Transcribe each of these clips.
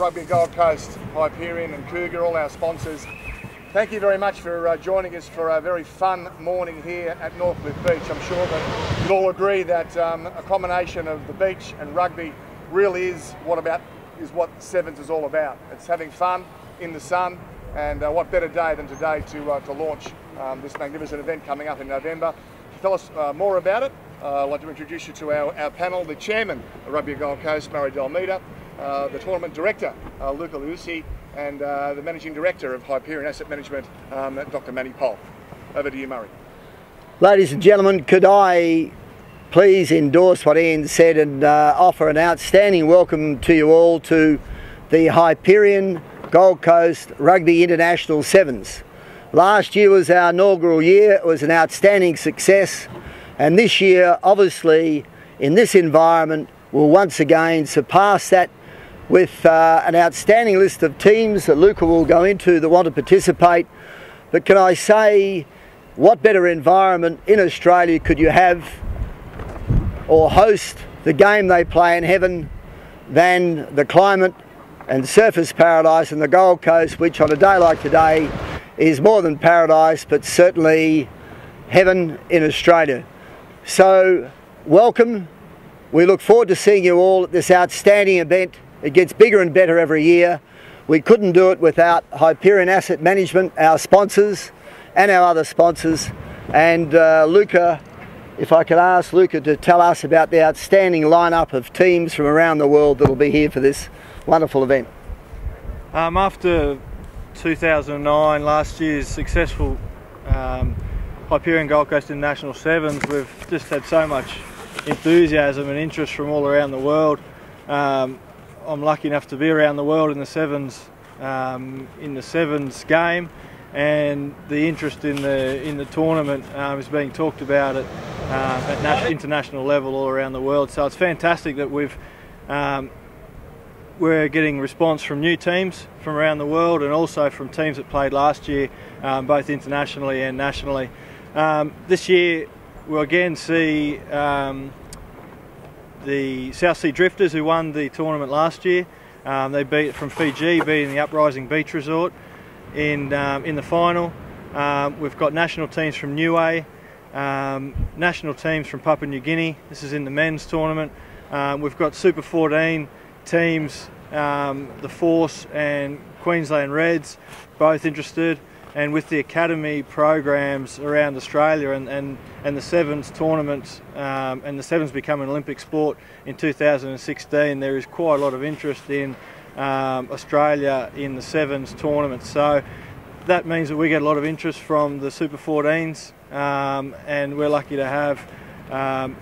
Rugby Gold Coast, Hyperion and Cougar, all our sponsors. Thank you very much for joining us for a very fun morning here at Northcliffe Beach. I'm sure that you'll all agree that a combination of the beach and rugby really is what Sevens is all about. It's having fun in the sun, and what better day than today to launch this magnificent event coming up in November. To tell us more about it, I'd like to introduce you to our panel, the chairman of Rugby Gold Coast, Murray Delmeda, the tournament director, Luca Liuzzi, and the managing director of Hyperion Asset Management, Dr. Manny Poll. Over to you, Murray. Ladies and gentlemen, could I please endorse what Ian said and offer an outstanding welcome to you all to the Hyperion Gold Coast Rugby International Sevens. Last year was our inaugural year. It was an outstanding success, and this year, obviously, in this environment, will once again surpass that with an outstanding list of teams that Luca will go into that want to participate. But can I say, what better environment in Australia could you have or host the game they play in heaven than the climate and surface paradise in the Gold Coast, which on a day like today is more than paradise, but certainly heaven in Australia. So welcome. We look forward to seeing you all at this outstanding event. It gets bigger and better every year. We couldn't do it without Hyperion Asset Management, our sponsors, and our other sponsors. And Luca, if I could ask Luca to tell us about the outstanding lineup of teams from around the world that will be here for this wonderful event. After 2009, last year's successful Hyperion Gold Coast International Sevens, we've just had so much enthusiasm and interest from all around the world. I'm lucky enough to be around the world in the sevens game, and the interest in the tournament is being talked about at international level all around the world. So it's fantastic that we're getting response from new teams from around the world, and also from teams that played last year, both internationally and nationally. This year we'll again see the South Sea Drifters, who won the tournament last year. They beat from Fiji, beating the Uprising Beach Resort in the final. We've got national teams from Niue, national teams from Papua New Guinea. This is in the men's tournament. We've got Super 14 teams, the Force and Queensland Reds, both interested. And with the academy programs around Australia and the Sevens tournaments, and the Sevens become an Olympic sport in 2016, there is quite a lot of interest in Australia in the Sevens tournaments. So that means that we get a lot of interest from the Super 14s, and we're lucky to have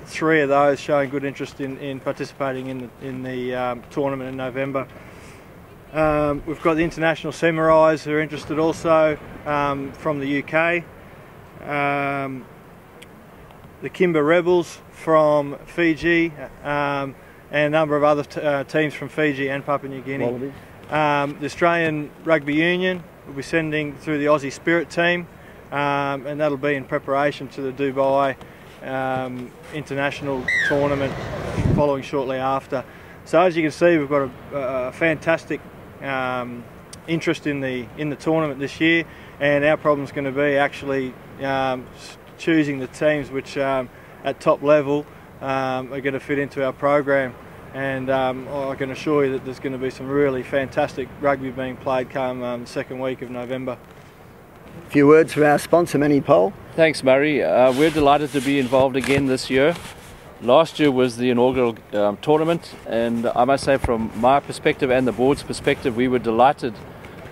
3 of those showing good interest in participating in the tournament in November. We've got the International Samurais who are interested also, from the UK, the Kimber Rebels from Fiji, and a number of other teams from Fiji and Papua New Guinea. The Australian Rugby Union will be sending through the Aussie Spirit team, and that'll be in preparation to the Dubai international tournament following shortly after. So as you can see, we've got a fantastic interest in the tournament this year, and our problem is going to be actually choosing the teams which at top level are going to fit into our program, and I can assure you that there's going to be some really fantastic rugby being played come the second week of November. A few words from our sponsor, Manny Poll. Thanks, Murray. We're delighted to be involved again this year. Last year was the inaugural tournament, and I must say, from my perspective and the board's perspective, we were delighted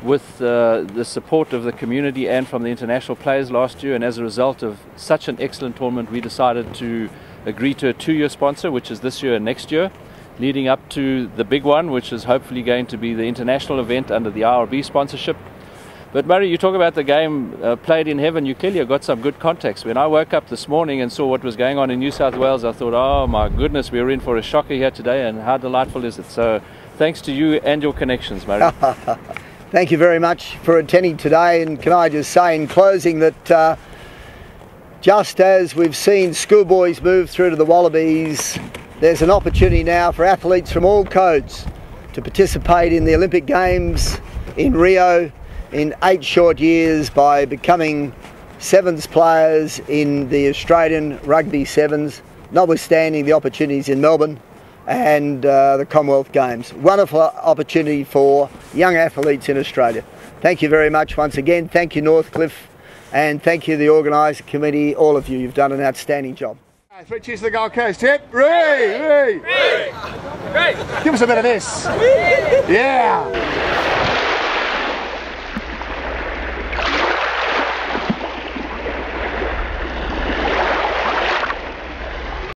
with the support of the community and from the international players last year. And as a result of such an excellent tournament, we decided to agree to a 2-year sponsor, which is this year and next year, leading up to the big one, which is hopefully going to be the international event under the IRB sponsorship. But Murray, you talk about the game played in heaven. You clearly have got some good context. When I woke up this morning and saw what was going on in New South Wales, I thought, oh my goodness, we're in for a shocker here today, and how delightful is it? So thanks to you and your connections, Murray. Thank you very much for attending today, and can I just say in closing that just as we've seen schoolboys move through to the Wallabies, there's an opportunity now for athletes from all codes to participate in the Olympic Games in Rio in 8 short years by becoming sevens players in the Australian Rugby Sevens, notwithstanding the opportunities in Melbourne and the Commonwealth Games. Wonderful opportunity for young athletes in Australia. Thank you very much once again. Thank you, Northcliffe, and thank you, the organising committee, all of you. You've done an outstanding job. 3 cheers to the Gold Coast. Hip, Ree! Give us a bit of this. Yeah.